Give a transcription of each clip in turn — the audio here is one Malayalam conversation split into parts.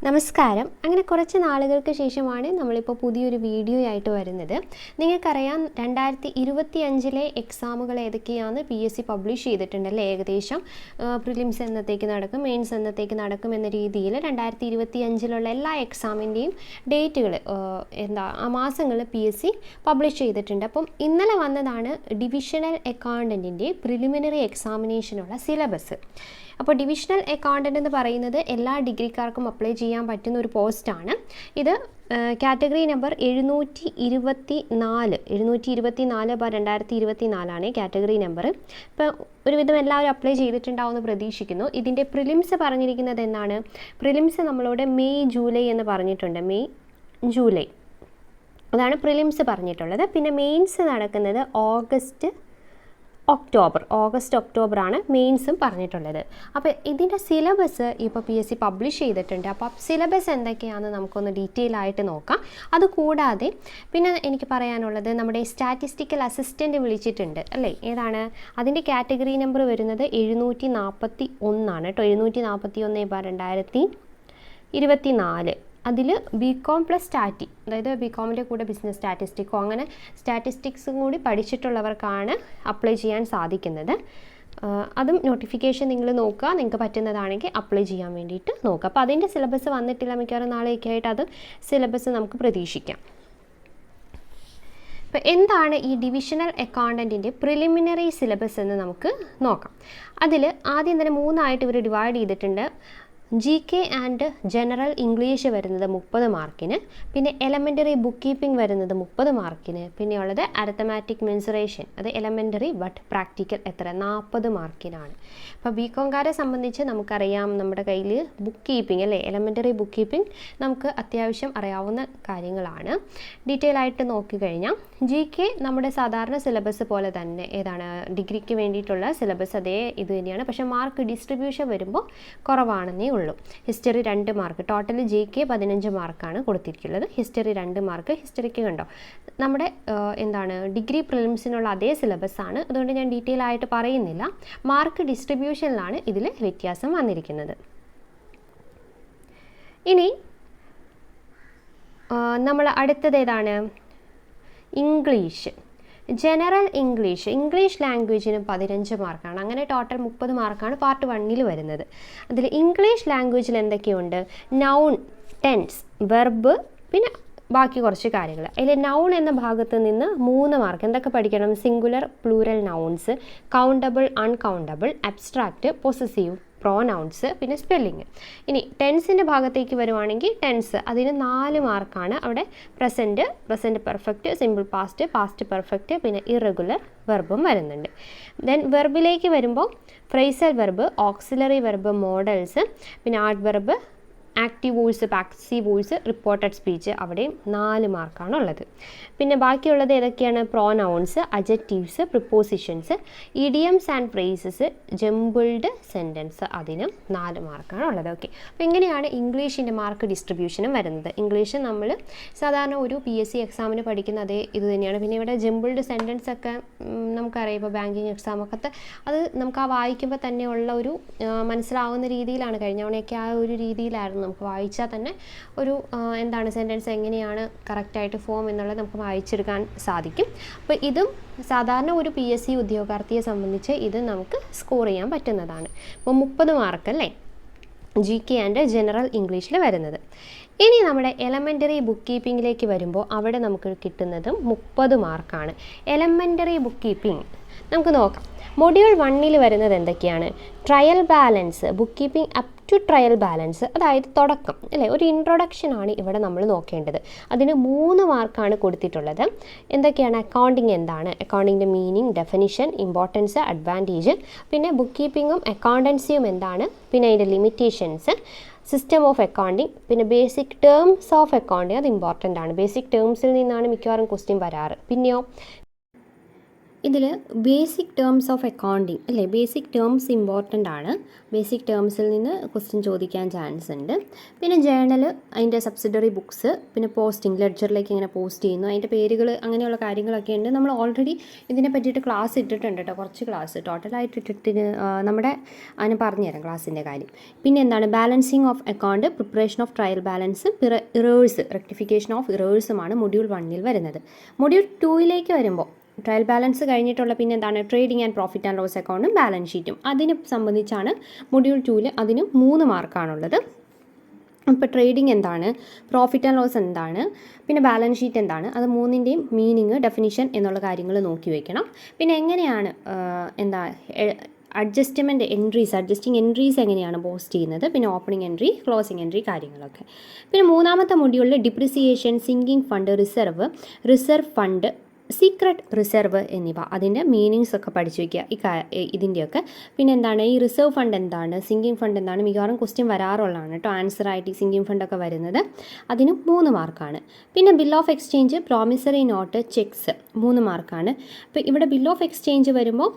നമസ്കാരം. അങ്ങനെ കുറച്ച് നാളുകൾക്ക് ശേഷമാണ് നമ്മളിപ്പോൾ പുതിയൊരു വീഡിയോ ആയിട്ട് വരുന്നത്. നിങ്ങൾക്കറിയാം 2025 എക്സാമുകൾ ഏതൊക്കെയാണ് PSC പബ്ലിഷ് ചെയ്തിട്ടുണ്ടല്ലേ. ഏകദേശം പ്രിലിംസ് എന്നത്തേക്ക് നടക്കും, മെയിൻസ് എന്നത്തേക്ക് നടക്കും എന്ന രീതിയിൽ 2025 എല്ലാ എക്സാമിൻ്റെയും ഡേറ്റുകൾ ആ മാസങ്ങൾ PSC പബ്ലിഷ് ചെയ്തിട്ടുണ്ട്. അപ്പം ഇന്നലെ വന്നതാണ് ഡിവിഷണൽ അക്കൗണ്ടൻറ്റിൻ്റെ പ്രിലിമിനറി എക്സാമിനേഷനുള്ള സിലബസ്. അപ്പോൾ ഡിവിഷണൽ അക്കൗണ്ടൻ്റ് എന്ന് പറയുന്നത് എല്ലാ ഡിഗ്രിക്കാർക്കും അപ്ലൈ ചെയ്യാൻ പറ്റുന്ന ഒരു പോസ്റ്റാണ്. ഇത് കാറ്റഗറി നമ്പർ 724/2024 കാറ്റഗറി നമ്പർ. ഇപ്പോൾ ഒരുവിധം എല്ലാവരും അപ്ലൈ ചെയ്തിട്ടുണ്ടാവുമെന്ന് പ്രതീക്ഷിക്കുന്നു. ഇതിൻ്റെ പ്രിലിംസ് പറഞ്ഞിരിക്കുന്നത് എന്നാണ്? പ്രിലിംസ് നമ്മളോട് മെയ് ജൂലൈ എന്ന് പറഞ്ഞിട്ടുണ്ട്. മെയ് ജൂലൈ അതാണ് പ്രിലിംസ് പറഞ്ഞിട്ടുള്ളത്. പിന്നെ മെയിൻസ് നടക്കുന്നത് ഓഗസ്റ്റ് ഒക്ടോബറാണ് മെയിൻസും പറഞ്ഞിട്ടുള്ളത്. അപ്പോൾ ഇതിൻ്റെ സിലബസ് ഇപ്പോൾ PSC പബ്ലിഷ് ചെയ്തിട്ടുണ്ട്. അപ്പോൾ സിലബസ് എന്തൊക്കെയാണെന്ന് നമുക്കൊന്ന് ഡീറ്റെയിൽ ആയിട്ട് നോക്കാം. അതുകൂടാതെ പിന്നെ എനിക്ക് പറയാനുള്ളത്, നമ്മുടെ സ്റ്റാറ്റിസ്റ്റിക്കൽ അസിസ്റ്റൻറ്റ് വിളിച്ചിട്ടുണ്ട് അല്ലേ. ഏതാണ് അതിൻ്റെ കാറ്റഗറി നമ്പർ വരുന്നത് 741 കേട്ടോ. 741/2024. അതിൽ BCom പ്ലസ് സ്റ്റാറ്റി, അതായത് BComൻ്റെ കൂടെ ബിസിനസ് സ്റ്റാറ്റിസ്റ്റിക്കോ അങ്ങനെ സ്റ്റാറ്റിസ്റ്റിക്സും കൂടി പഠിച്ചിട്ടുള്ളവർക്കാണ് അപ്ലൈ ചെയ്യാൻ സാധിക്കുന്നത്. അതും നോട്ടിഫിക്കേഷൻ നിങ്ങൾ നോക്കുക, നിങ്ങൾക്ക് പറ്റുന്നതാണെങ്കിൽ അപ്ലൈ ചെയ്യാൻ വേണ്ടിയിട്ട് നോക്കുക. അപ്പോൾ അതിൻ്റെ സിലബസ് വന്നിട്ടില്ല, മിക്കവാറും നാളെയൊക്കെ ആയിട്ട് അത് സിലബസ് നമുക്ക് പ്രതീക്ഷിക്കാം. അപ്പോൾ എന്താണ് ഈ ഡിവിഷണൽ അക്കൗണ്ടൻറ്റിൻ്റെ പ്രിലിമിനറി സിലബസ് എന്ന് നമുക്ക് നോക്കാം. അതിൽ ആദ്യം തന്നെ 3 ഇവർ ഡിവൈഡ് ചെയ്തിട്ടുണ്ട്. GK ആൻഡ് ജനറൽ ഇംഗ്ലീഷ് വരുന്നത് 30 മാർക്കിന്, പിന്നെ എലമെൻ്ററി ബുക്ക് കീപ്പിംഗ് വരുന്നത് 30 മാർക്കിന്, പിന്നെ ഉള്ളത് അരിത്തമാറ്റിക് മെൻസുറേഷൻ, അത് എലമെൻ്ററി ബട്ട് പ്രാക്ടിക്കൽ 40 മാർക്കിനാണ്. അപ്പോൾ BComകാരെ സംബന്ധിച്ച് നമുക്കറിയാം, നമ്മുടെ കയ്യിൽ ബുക്ക് കീപ്പിംഗ് അല്ലേ, എലമെൻ്ററി ബുക്ക് കീപ്പിംഗ് നമുക്ക് അത്യാവശ്യം അറിയാവുന്ന കാര്യങ്ങളാണ്. ഡീറ്റെയിൽ ആയിട്ട് നോക്കിക്കഴിഞ്ഞാൽ GK നമ്മുടെ സാധാരണ സിലബസ് പോലെ തന്നെ, ഏതാണ് ഡിഗ്രിക്ക് വേണ്ടിയിട്ടുള്ള സിലബസ് അതേ ഇത് തന്നെയാണ്. പക്ഷേ മാർക്ക് ഡിസ്ട്രിബ്യൂഷൻ വരുമ്പോൾ കുറവാണെന്നേ ഉള്ളൂ. ഹിസ്റ്ററി 2 മാർക്ക്, ടോട്ടൽ GK 15 മാർക്കാണ് കൊടുത്തിരിക്കുന്നത്. History 2 mark. ഹിസ്റ്ററിക്ക് കണ്ടോ നമ്മുടെ ഡിഗ്രി പ്രിലിംസിനുള്ള അതേ സിലബസ് ആണ്. അതുകൊണ്ട് ഞാൻ ഡീറ്റെയിൽ ആയിട്ട് പറയുന്നില്ല. മാർക്ക് ഡിസ്ട്രിബ്യൂഷനിലാണ് ഇതിൽ വ്യത്യാസം വന്നിരിക്കുന്നത്. ഇനി നമ്മൾ അടുത്തത് ഏതാണ്? ഇംഗ്ലീഷ്. ജനറൽ ഇംഗ്ലീഷ് ലാംഗ്വേജിന് 15 മാർക്കാണ്. അങ്ങനെ ടോട്ടൽ 30 മാർക്കാണ് പാർട്ട് 1 വരുന്നത്. അതിൽ ഇംഗ്ലീഷ് ലാംഗ്വേജിൽ എന്തൊക്കെയുണ്ട്? നൗൺ, ടെൻസ്, വെർബ്, പിന്നെ ബാക്കി കുറച്ച് കാര്യങ്ങൾ. അതിൽ നൗൺ എന്ന ഭാഗത്ത് നിന്ന് 3 മാർക്ക്. എന്തൊക്കെ പഠിക്കണം? Singular, plural nouns, countable, uncountable, abstract, possessive pronouns, പിന്നെ സ്പെല്ലിങ്. ഇനി ടെൻസിൻ്റെ ഭാഗത്തേക്ക് വരുവാണെങ്കിൽ ടെൻസ്, അതിന് 4 മാർക്കാണ്. അവിടെ present perfect, simple past, past perfect, പിന്നെ ഇറഗുലർ വെർബും വരുന്നുണ്ട്. ദെൻ വെർബിലേക്ക് വരുമ്പോൾ phrasal verb, auxiliary verb, modals, പിന്നെ adverb, active voice, passive voice, reported speech, അവിടെയും 4 മാർക്കാണ് ഉള്ളത്. പിന്നെ ബാക്കിയുള്ളത് ഏതൊക്കെയാണ്? Pronouns, adjectives, prepositions, idioms and phrases, jumbled sentence, അതിനും 4 മാർക്കാണ് ഉള്ളത്. ഓക്കെ, അപ്പോൾ ഇങ്ങനെയാണ് ഇംഗ്ലീഷിൻ്റെ മാർക്ക് ഡിസ്ട്രിബ്യൂഷനും വരുന്നത്. ഇംഗ്ലീഷ് നമ്മൾ സാധാരണ ഒരു PSC എക്സാമിന് പഠിക്കുന്ന അതേ ഇത് തന്നെയാണ്. പിന്നെ ഇവിടെ ജംബിൾഡ് സെൻറ്റൻസ് ഒക്കെ നമുക്കറിയാം, ഇപ്പോൾ ബാങ്കിങ് എക്സാമൊക്കെ അത് നമുക്ക് ആ വായിക്കുമ്പോൾ തന്നെ ഉള്ള ഒരു മനസ്സിലാവുന്ന രീതിയിലാണ്. കഴിഞ്ഞ തവണയൊക്കെ ആ ഒരു രീതിയിലായിരുന്നു. നമുക്ക് വായിച്ചാൽ തന്നെ ഒരു സെൻറ്റൻസ് എങ്ങനെയാണ് കറക്റ്റായിട്ട് ഫോം എന്നുള്ളത് നമുക്ക് വായിച്ചെടുക്കാൻ സാധിക്കും. അപ്പോൾ ഇതും സാധാരണ ഒരു PSC ഉദ്യോഗാർത്ഥിയെ സംബന്ധിച്ച് ഇത് നമുക്ക് സ്കോർ ചെയ്യാൻ പറ്റുന്നതാണ്. അപ്പോൾ 30 മാർക്കല്ലേ GK ആൻഡ് ജനറൽ ഇംഗ്ലീഷിൽ വരുന്നത്. ഇനി നമ്മുടെ എലമെൻ്ററി ബുക്ക് കീപ്പിങ്ങിലേക്ക് വരുമ്പോൾ അവിടെ നമുക്ക് കിട്ടുന്നതും 30 മാർക്കാണ്. എലമെൻ്ററി ബുക്ക് കീപ്പിംഗ് നമുക്ക് നോക്കാം. മൊഡ്യൂൾ 1 വരുന്നത് എന്തൊക്കെയാണ്? Trial balance, book keeping up to trial balance, അതായത് തുടക്കം അല്ലേ, ഒരു ഇൻട്രൊഡക്ഷനാണ് ഇവിടെ നമ്മൾ നോക്കേണ്ടത്. അതിന് 3 മാർക്കാണ് കൊടുത്തിട്ടുള്ളത്. എന്തൊക്കെയാണ്? അക്കൗണ്ടിങ് എന്താണ്, അക്കൗണ്ടിങ്ങിൻ്റെ മീനിങ്, ഡെഫിനിഷൻ, ഇമ്പോർട്ടൻസ്, അഡ്വാൻറ്റേജ്, പിന്നെ ബുക്ക് കീപ്പിങ്ങും അക്കൗണ്ടൻസിയും എന്താണ്, പിന്നെ അതിൻ്റെ ലിമിറ്റേഷൻസ്, സിസ്റ്റം ഓഫ് അക്കൗണ്ടിങ്, പിന്നെ ബേസിക് ടേംസ് ഓഫ് അക്കൗണ്ടിങ്, അത് ഇമ്പോർട്ടൻ്റ് ആണ്. ബേസിക് ടേംസിൽ നിന്നാണ് മിക്കവാറും ക്വസ്റ്റ്യൻ വരാറ്. പിന്നെയോ ഇതിൽ ബേസിക് ടേംസ് ഓഫ് അക്കൗണ്ടിങ് അല്ലേ, ബേസിക് ടേംസ് ഇമ്പോർട്ടൻ്റ് ആണ്. ബേസിക് ടേംസിൽ നിന്ന് ക്വസ്റ്റ്യൻ ചോദിക്കാൻ ചാൻസ് ഉണ്ട്. പിന്നെ ജേണൽ, അതിൻ്റെ സബ്സിഡറി ബുക്സ്, പിന്നെ പോസ്റ്റിംഗ്, ലെഡ്ജറിലേക്ക് ഇങ്ങനെ പോസ്റ്റ് ചെയ്യുന്നു, അതിൻ്റെ പേരുകൾ, അങ്ങനെയുള്ള കാര്യങ്ങളൊക്കെ ഉണ്ട്. നമ്മൾ ഓൾറെഡി ഇതിനെ പറ്റിയിട്ട് ക്ലാസ് ഇട്ടിട്ടുണ്ട് കേട്ടോ, കുറച്ച് ക്ലാസ് ടോട്ടലായിട്ട് ഇട്ടിട്ട് നമ്മുടെ അതിന് പറഞ്ഞുതരാം ക്ലാസ്സിൻ്റെ കാര്യം. പിന്നെ എന്താണ് balancing of account, preparation of trial balance, errors, rectification of ഇറേഴ്സുമാണ് മൊഡ്യൂൾ 1 വരുന്നത്. മൊഡ്യൂൾ 2 വരുമ്പോൾ ട്രയൽ ബാലൻസ് കഴിഞ്ഞിട്ടുള്ള പിന്നെ എന്താണ് trading and profit and loss അക്കൗണ്ടും ബാലൻസ് ഷീറ്റും. അതിനെ സംബന്ധിച്ചാണ് മൊഡ്യൂൾ 2 അതിന് 3 മാർക്കാണുള്ളത്. ഇപ്പോൾ ട്രേഡിംഗ് എന്താണ്, പ്രോഫിറ്റ് ആൻഡ് ലോസ് എന്താണ്, പിന്നെ ബാലൻസ് ഷീറ്റ് എന്താണ്, അത് മൂന്നിൻ്റെയും മീനിങ്, ഡെഫിനിഷൻ എന്നുള്ള കാര്യങ്ങൾ നോക്കി വയ്ക്കണം. പിന്നെ എങ്ങനെയാണ് അഡ്ജസ്റ്റ്മെൻറ്റ് എൻട്രീസ്, അഡ്ജസ്റ്റിംഗ് എൻട്രീസ് എങ്ങനെയാണ് പോസ്റ്റ് ചെയ്യുന്നത്, പിന്നെ ഓപ്പണിംഗ് എൻട്രി, ക്ലോസിംഗ് എൻട്രി കാര്യങ്ങളൊക്കെ. പിന്നെ 3ാമത്തെ മൊഡ്യൂളിൽ depreciation, sinking fund, reserve fund, secret reserve എന്നിവ, അതിൻ്റെ മീനിങ്സ് ഒക്കെ പഠിച്ചു വയ്ക്കുക ഇതിൻ്റെയൊക്കെ. പിന്നെ എന്താണ് ഈ റിസർവ് ഫണ്ട് എന്താണ്, സിങ്കിങ് ഫണ്ട് എന്താണ്, മിക്കവാറും ക്വസ്റ്റ്യൻ വരാറുള്ളതാണ് കേട്ടോ, ആൻസറായിട്ട് ഈ സിങ്കിങ് ഫണ്ടൊക്കെ വരുന്നത്. അതിന് 3 മാർക്കാണ്. പിന്നെ bill of exchange, promissory note, cheques 3 മാർക്കാണ്. അപ്പോൾ ഇവിടെ ബിൽ ഓഫ് എക്സ്ചേഞ്ച് വരുമ്പോൾ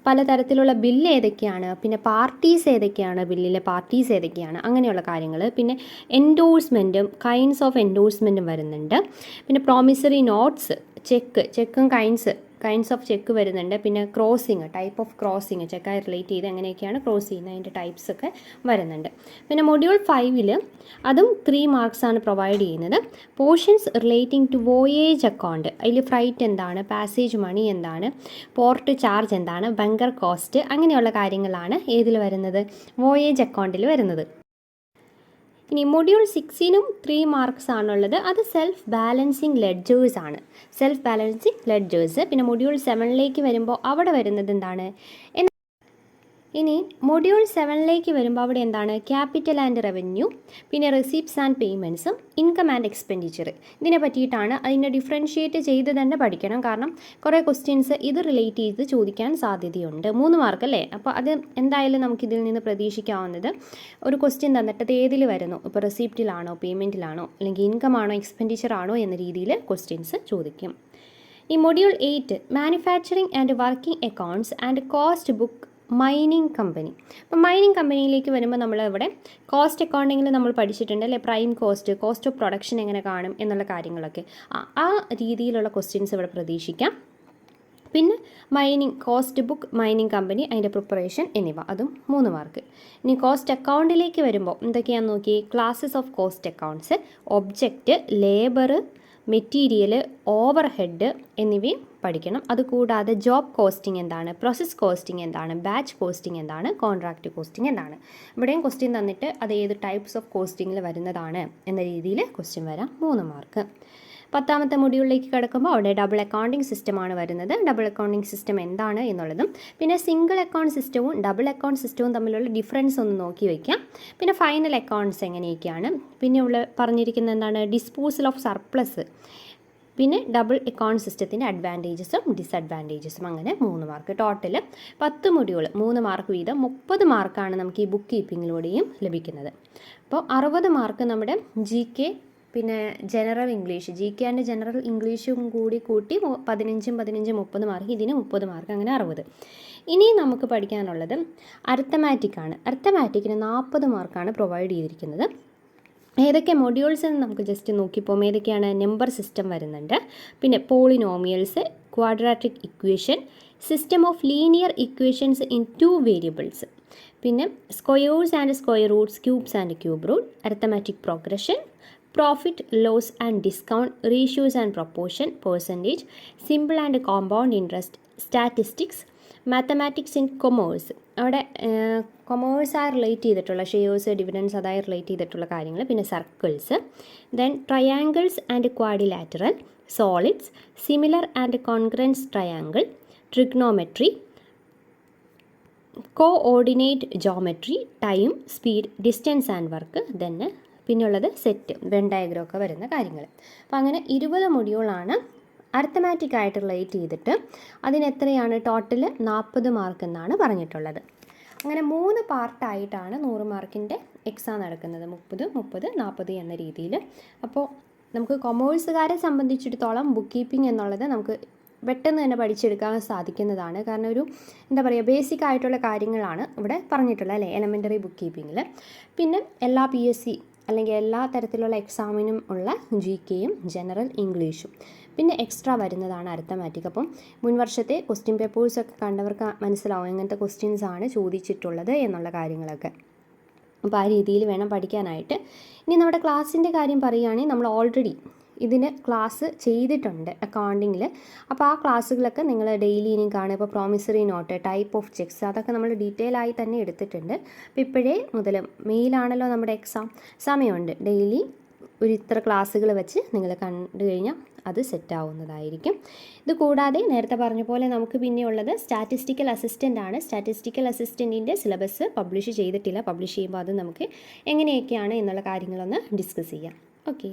പലതരത്തിലുള്ള ബില്ല് ഏതൊക്കെയാണ്, പിന്നെ പാർട്ടീസ് ഏതൊക്കെയാണ്, ബില്ലിലെ പാർട്ടീസ് ഏതൊക്കെയാണ്, അങ്ങനെയുള്ള കാര്യങ്ങൾ. പിന്നെ എൻഡോഴ്സ്മെൻറ്റും കൈൻഡ്സ് ഓഫ് എൻഡോഴ്സ്മെൻറ്റും വരുന്നുണ്ട്. പിന്നെ പ്രോമിസറി നോട്ട്സ്, ചെക്കും കൈൻഡ്സ് ഓഫ് ചെക്ക് വരുന്നുണ്ട്. പിന്നെ ക്രോസിങ്, ടൈപ്പ് ഓഫ് ക്രോസിങ്, ചെക്കായി റിലേറ്റ് ചെയ്ത് എങ്ങനെയൊക്കെയാണ് ക്രോസ് ചെയ്യുന്നത്, അതിൻ്റെ ടൈപ്സ് ഒക്കെ വരുന്നുണ്ട്. പിന്നെ മൊഡ്യൂൾ 5 അതും 3 മാർക്സാണ് പ്രൊവൈഡ് ചെയ്യുന്നത്. Portions relating to voyage account, അതിൽ ഫ്രൈറ്റ് എന്താണ്, പാസേജ് മണി എന്താണ്, പോർട്ട് ചാർജ് എന്താണ്, ബങ്കർ കോസ്റ്റ്, അങ്ങനെയുള്ള കാര്യങ്ങളാണ് ഏതിൽ വരുന്നത്, വോയേജ് അക്കൗണ്ടിൽ വരുന്നത്. ഇനി മൊഡ്യൂൾ 6നും 3 മാർക്സ് ആണുള്ളത്. അത് സെൽഫ് ബാലൻസിങ് ലെഡ്ജേഴ്സ് ആണ്, സെൽഫ് ബാലൻസിങ് ലെഡ്ജേഴ്സ്. പിന്നെ മൊഡ്യൂൾ 7 വരുമ്പോൾ അവിടെ വരുന്നത് എന്താണ്, ഇനി മൊഡ്യൂൾ 7 വരുമ്പോൾ അവിടെ എന്താണ് ക്യാപിറ്റൽ ആൻഡ് റവന്യൂ, പിന്നെ റെസിപ്റ്റ്സ് ആൻഡ് പേയ്മെൻറ്റ്സും, ഇൻകം ആൻഡ് എക്സ്പെൻഡിച്ചർ, ഇതിനെ പറ്റിയിട്ടാണ്. അതിനെ ഡിഫറൻഷ്യേറ്റ് ചെയ്ത് തന്നെ പഠിക്കണം, കാരണം കുറേ ക്വസ്റ്റ്യൻസ് ഇത് റിലേറ്റ് ചെയ്ത് ചോദിക്കാൻ സാധ്യതയുണ്ട്. 3 മാർക്ക് അല്ലേ, അപ്പോൾ അത് എന്തായാലും നമുക്കിതിൽ നിന്ന് പ്രതീക്ഷിക്കാവുന്നത് ഒരു ക്വസ്റ്റ്യൻ തന്നിട്ട് അത് ഏതിൽ വരുന്നു, ഇപ്പോൾ റെസിപ്റ്റിലാണോ, പേയ്മെൻറ്റിലാണോ, അല്ലെങ്കിൽ ഇൻകം ആണോ, എക്സ്പെൻഡിച്ചർ ആണോ എന്ന രീതിയിൽ ക്വസ്റ്റ്യൻസ് ചോദിക്കും. ഈ module 8 manufacturing and working accounts and cost book, mining company. അപ്പോൾ മൈനിങ് കമ്പനിയിലേക്ക് വരുമ്പോൾ നമ്മൾ ഇവിടെ കോസ്റ്റ് അക്കൗണ്ടിങ്ങിൽ നമ്മൾ പഠിച്ചിട്ടുണ്ട് അല്ലേ, prime cost, cost of production എങ്ങനെ കാണും എന്നുള്ള കാര്യങ്ങളൊക്കെ. ആ രീതിയിലുള്ള ക്വസ്റ്റ്യൻസ് ഇവിടെ പ്രതീക്ഷിക്കാം. പിന്നെ mining cost book, mining company, അതിൻ്റെ പ്രിപ്പറേഷൻ എന്നിവ, അതും 3 മാർക്ക്. ഇനി കോസ്റ്റ് അക്കൗണ്ടിലേക്ക് വരുമ്പോൾ എന്തൊക്കെയാണെന്ന് നോക്കി, classes of cost accounts, object, labour, material, over head എന്നിവയും പഠിക്കണം. അതുകൂടാതെ ജോബ് കോസ്റ്റിംഗ് എന്താണ്, പ്രോസസ് കോസ്റ്റിംഗ് എന്താണ്, ബാച്ച് കോസ്റ്റിംഗ് എന്താണ്, കോൺട്രാക്റ്റ് കോസ്റ്റിംഗ് എന്താണ്. ഇവിടെയും ക്വസ്റ്റ്യൻ തന്നിട്ട് അത് ഏത് ടൈപ്സ് ഓഫ് കോസ്റ്റിങ്ങിൽ വരുന്നതാണ് എന്ന രീതിയിൽ ക്വസ്റ്റ്യൻ വരാം, 3 മാർക്ക്. 10ാമത്തെ മൊഡ്യൂളിലേക്ക് കിടക്കുമ്പോൾ അവിടെ ഡബിൾ അക്കൗണ്ടിങ് സിസ്റ്റമാണ് വരുന്നത്. ഡബിൾ അക്കൗണ്ടിങ് സിസ്റ്റം എന്താണ് എന്നുള്ളതും, പിന്നെ സിംഗിൾ അക്കൗണ്ട് സിസ്റ്റവും ഡബിൾ അക്കൗണ്ട് സിസ്റ്റവും തമ്മിലുള്ള ഡിഫറൻസ് ഒന്ന് നോക്കി വയ്ക്കാം. പിന്നെ ഫൈനൽ അക്കൗണ്ട്സ് എങ്ങനെയൊക്കെയാണ്, പിന്നെ പറഞ്ഞിരിക്കുന്നത് എന്താണ് ഡിസ്പോസൽ ഓഫ് സർപ്ലസ്, പിന്നെ ഡബിൾ അക്കൗണ്ട് സിസ്റ്റത്തിൻ്റെ അഡ്വാൻറ്റേജസും ഡിസഡ്വാൻറ്റേജസും, അങ്ങനെ 3 മാർക്ക്. ടോട്ടൽ 10 മൊഡ്യൂൾ 3 മാർക്ക് വീതം 30 മാർക്കാണ് നമുക്ക് ഈ ബുക്ക് കീപ്പിങ്ങിലൂടെയും ലഭിക്കുന്നത്. അപ്പോൾ 60 മാർക്ക് നമ്മുടെ GK, പിന്നെ general English, GK and general ഇംഗ്ലീഷും കൂടി കൂട്ടി 15 30 മാർക്ക്, ഇതിന് 30 മാർക്ക്, അങ്ങനെ 60. ഇനി നമുക്ക് പഠിക്കാനുള്ളത് അരിത്തമാറ്റിക്കാണ്. അരിത്തമാറ്റിക്കിന് 40 മാർക്കാണ് പ്രൊവൈഡ് ചെയ്തിരിക്കുന്നത്. ഏതൊക്കെ മൊഡ്യൂൾസ് എന്ന് നമുക്ക് ജസ്റ്റ് നോക്കിപ്പോകും. ഏതൊക്കെയാണ്, നമ്പർ സിസ്റ്റം വരുന്നുണ്ട്, പിന്നെ polynomials, quadratic equation, system of linear equations in 2 variables, പിന്നെ squares and square roots, cubes and cube root, arithmetic progression, profit loss and discount, ratios and proportion, percentage, simple and compound interest, statistics, mathematics in commerce. അവിടെ കൊമേഴ്സായി റിലേറ്റ് ചെയ്തിട്ടുള്ള ഷെയർസ്, ഡിവിഡൻസ്, അതായത് റിലേറ്റ് ചെയ്തിട്ടുള്ള കാര്യങ്ങൾ, പിന്നെ circles, then triangles and quadrilateral, solids, similar and congruence triangle, trigonometry, coordinate geometry, time, speed, distance and work, then പിന്നുള്ളത് സെറ്റ്, വെൻ ഡയഗ്രം ഒക്കെ വരുന്ന കാര്യങ്ങൾ. അപ്പോൾ അങ്ങനെ 20 മൊഡ്യൂളാണ് അരിത്തമാറ്റിക് ആയിട്ട് റിലേറ്റ് ചെയ്തിട്ട്. അതിനെത്രയാണ് ടോട്ടൽ 40 മാർക്ക് എന്നാണ് പറഞ്ഞിട്ടുള്ളത്. അങ്ങനെ 3 പാർട്ടായിട്ടാണ് 100 മാർക്കിൻ്റെ എക്സാം നടക്കുന്നത്, 30 30 40 എന്ന രീതിയിൽ. അപ്പോൾ നമുക്ക് കൊമേഴ്സുകാരെ സംബന്ധിച്ചിടത്തോളം ബുക്ക് കീപ്പിംഗ് എന്നുള്ളത് നമുക്ക് പെട്ടെന്ന് തന്നെ പഠിച്ചെടുക്കാൻ സാധിക്കുന്നതാണ്. കാരണം ഒരു എന്താ പറയുക ബേസിക് ആയിട്ടുള്ള കാര്യങ്ങളാണ് ഇവിടെ പറഞ്ഞിട്ടുള്ളത് അല്ലേ, എലമെൻ്ററി ബുക്ക് കീപ്പിങ്ങിൽ. പിന്നെ എല്ലാ PSC അല്ലെങ്കിൽ എല്ലാ തരത്തിലുള്ള എക്സാമിനും ഉള്ള GKയും ജനറൽ ഇംഗ്ലീഷും. പിന്നെ എക്സ്ട്രാ വരുന്നതാണ് അരിത്തമാറ്റിക്. അപ്പം മുൻ വർഷത്തെ ക്വസ്റ്റ്യൻ പേപ്പേഴ്സൊക്കെ കണ്ടവർക്ക് മനസ്സിലാവും എങ്ങനത്തെ ക്വസ്റ്റ്യൻസ് ആണ് ചോദിച്ചിട്ടുള്ളത് എന്നുള്ള കാര്യങ്ങളൊക്കെ. അപ്പോൾ ആ രീതിയിൽ വേണം പഠിക്കാനായിട്ട്. ഇനി നമ്മുടെ ക്ലാസ്സിൻ്റെ കാര്യം പറയുകയാണെങ്കിൽ നമ്മൾ ഓൾറെഡി ഇതിന് ക്ലാസ് ചെയ്തിട്ടുണ്ട് അക്കൗണ്ടിങ്ങിൽ. അപ്പോൾ ആ ക്ലാസ്സുകളൊക്കെ നിങ്ങൾ ഡെയിലി ഇനി കാണുക. ഇപ്പോൾ promissory note, type of cheques, അതൊക്കെ നമ്മൾ ഡീറ്റെയിൽ ആയി തന്നെ എടുത്തിട്ടുണ്ട്. അപ്പോൾ ഇപ്പോഴേ മുതൽ മെയിലാണല്ലോ നമ്മുടെ എക്സാം, സമയമുണ്ട്. ഡെയിലി ഒരു ഇത്ര ക്ലാസ്സുകൾ വെച്ച് നിങ്ങൾ കണ്ടു കഴിഞ്ഞാൽ അത് സെറ്റാവുന്നതായിരിക്കും. ഇത് കൂടാതെ നേരത്തെ പറഞ്ഞ പോലെ നമുക്ക് പിന്നെ ഉള്ളത് സ്റ്റാറ്റിസ്റ്റിക്കൽ അസിസ്റ്റൻ്റ് ആണ്. സ്റ്റാറ്റിസ്റ്റിക്കൽ അസിസ്റ്റൻറ്റിൻ്റെ സിലബസ് പബ്ലിഷ് ചെയ്തിട്ടില്ല. പബ്ലിഷ് ചെയ്യുമ്പോൾ അത് നമുക്ക് എങ്ങനെയൊക്കെയാണ് എന്നുള്ള കാര്യങ്ങളൊന്ന് ഡിസ്കസ് ചെയ്യാം. ഓക്കെ.